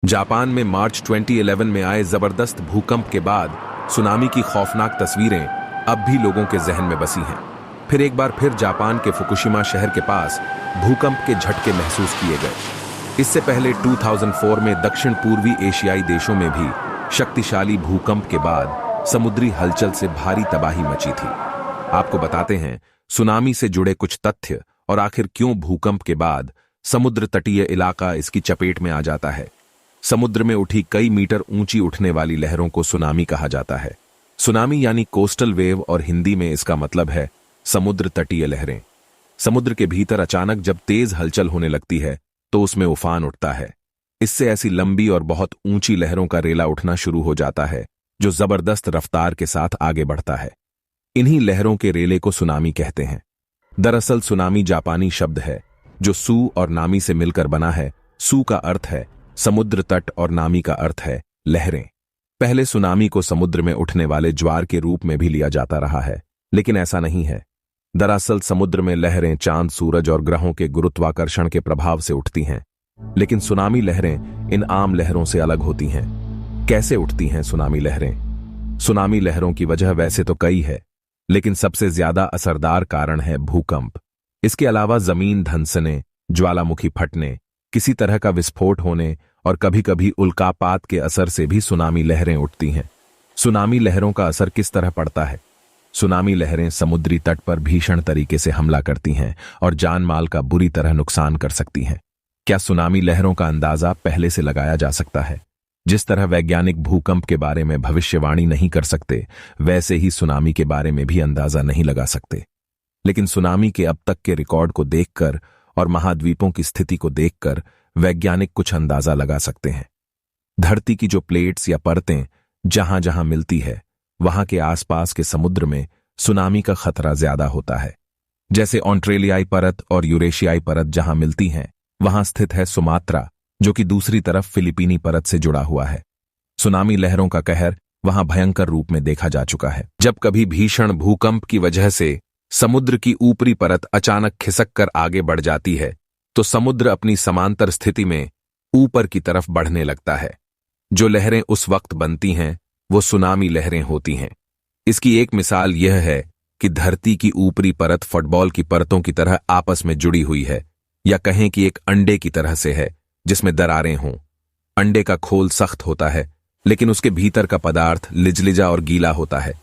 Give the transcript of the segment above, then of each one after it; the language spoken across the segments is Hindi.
जापान में मार्च 2011 में आए जबरदस्त भूकंप के बाद सुनामी की खौफनाक तस्वीरें अब भी लोगों के जहन में बसी हैं। फिर एक बार फिर जापान के फुकुशिमा शहर के पास भूकंप के झटके महसूस किए गए। इससे पहले 2004 में दक्षिण पूर्वी एशियाई देशों में भी शक्तिशाली भूकंप के बाद समुद्री हलचल से भारी तबाही मची थी। आपको बताते हैं सुनामी से जुड़े कुछ तथ्य और आखिर क्यों भूकंप के बाद समुद्र तटीय इलाका इसकी चपेट में आ जाता है। समुद्र में उठी कई मीटर ऊंची उठने वाली लहरों को सुनामी कहा जाता है। सुनामी यानी कोस्टल वेव और हिंदी में इसका मतलब है समुद्र तटीय लहरें। समुद्र के भीतर अचानक जब तेज हलचल होने लगती है तो उसमें उफान उठता है। इससे ऐसी लंबी और बहुत ऊंची लहरों का रेला उठना शुरू हो जाता है जो जबरदस्त रफ्तार के साथ आगे बढ़ता है। इन्हीं लहरों के रेले को सुनामी कहते हैं। दरअसल सुनामी जापानी शब्द है जो सू और नामी से मिलकर बना है। सू का अर्थ है समुद्र तट और नामी का अर्थ है लहरें। पहले सुनामी को समुद्र में उठने वाले ज्वार के रूप में भी लिया जाता रहा है, लेकिन ऐसा नहीं है। दरअसल समुद्र में लहरें चांद, सूरज और ग्रहों के गुरुत्वाकर्षण के प्रभाव से उठती हैं, लेकिन सुनामी लहरें इन आम लहरों से अलग होती हैं। कैसे उठती हैं सुनामी लहरें? सुनामी लहरों की वजह वैसे तो कई है, लेकिन सबसे ज्यादा असरदार कारण है भूकंप। इसके अलावा जमीन धंसने, ज्वालामुखी फटने, किसी तरह का विस्फोट होने और कभी कभी उल्कापात के असर से भी सुनामी लहरें उठती हैं। सुनामी लहरों का असर किस तरह पड़ता है? सुनामी लहरें समुद्री तट पर भीषण तरीके से हमला करती हैं और जान माल का बुरी तरह नुकसान कर सकती हैं। क्या सुनामी लहरों का अंदाजा पहले से लगाया जा सकता है? जिस तरह वैज्ञानिक भूकंप के बारे में भविष्यवाणी नहीं कर सकते, वैसे ही सुनामी के बारे में भी अंदाजा नहीं लगा सकते। लेकिन सुनामी के अब तक के रिकॉर्ड को देखकर और महाद्वीपों की स्थिति को देखकर वैज्ञानिक कुछ अंदाजा लगा सकते हैं। धरती की जो प्लेट्स या परतें जहां जहां मिलती है, वहां के आसपास के समुद्र में सुनामी का खतरा ज्यादा होता है। जैसे ऑस्ट्रेलियाई परत और यूरेशियाई परत जहां मिलती हैं, वहां स्थित है सुमात्रा, जो कि दूसरी तरफ फिलीपीनी परत से जुड़ा हुआ है। सुनामी लहरों का कहर वहां भयंकर रूप में देखा जा चुका है। जब कभी भीषण भूकंप की वजह से समुद्र की ऊपरी परत अचानक खिसक कर आगे बढ़ जाती है, तो समुद्र अपनी समांतर स्थिति में ऊपर की तरफ बढ़ने लगता है। जो लहरें उस वक्त बनती हैं वो सुनामी लहरें होती हैं। इसकी एक मिसाल यह है कि धरती की ऊपरी परत फुटबॉल की परतों की तरह आपस में जुड़ी हुई है, या कहें कि एक अंडे की तरह से है जिसमें दरारें हों। अंडे का खोल सख्त होता है, लेकिन उसके भीतर का पदार्थ लिजलिजा और गीला होता है।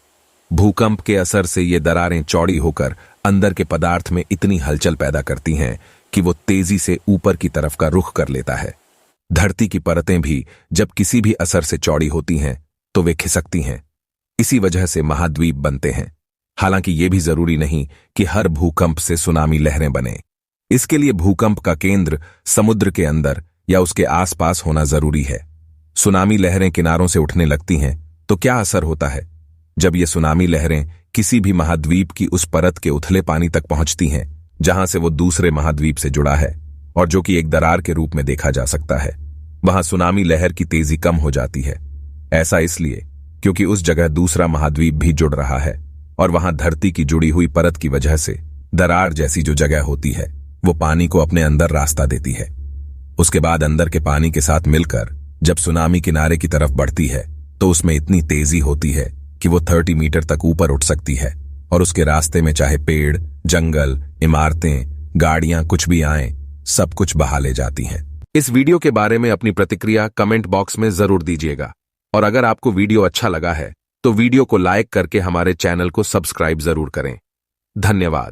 भूकंप के असर से ये दरारें चौड़ी होकर अंदर के पदार्थ में इतनी हलचल पैदा करती हैं कि वो तेजी से ऊपर की तरफ का रुख कर लेता है। धरती की परतें भी जब किसी भी असर से चौड़ी होती हैं तो वे खिसकती हैं। इसी वजह से महाद्वीप बनते हैं। हालांकि ये भी जरूरी नहीं कि हर भूकंप से सुनामी लहरें बने। इसके लिए भूकंप का केंद्र समुद्र के अंदर या उसके आसपास होना जरूरी है। सुनामी लहरें किनारों से उठने लगती हैं तो क्या असर होता है? जब ये सुनामी लहरें किसी भी महाद्वीप की उस परत के उथले पानी तक पहुंचती हैं जहां से वो दूसरे महाद्वीप से जुड़ा है और जो कि एक दरार के रूप में देखा जा सकता है, वहां सुनामी लहर की तेजी कम हो जाती है। ऐसा इसलिए क्योंकि उस जगह दूसरा महाद्वीप भी जुड़ रहा है और वहां धरती की जुड़ी हुई परत की वजह से दरार जैसी जो जगह होती है वो पानी को अपने अंदर रास्ता देती है। उसके बाद अंदर के पानी के साथ मिलकर जब सुनामी किनारे की तरफ बढ़ती है तो उसमें इतनी तेजी होती है कि वो 30 मीटर तक ऊपर उठ सकती है और उसके रास्ते में चाहे पेड़, जंगल, इमारतें, गाड़ियां कुछ भी आए, सब कुछ बहा ले जाती हैं। इस वीडियो के बारे में अपनी प्रतिक्रिया कमेंट बॉक्स में जरूर दीजिएगा और अगर आपको वीडियो अच्छा लगा है तो वीडियो को लाइक करके हमारे चैनल को सब्सक्राइब जरूर करें। धन्यवाद।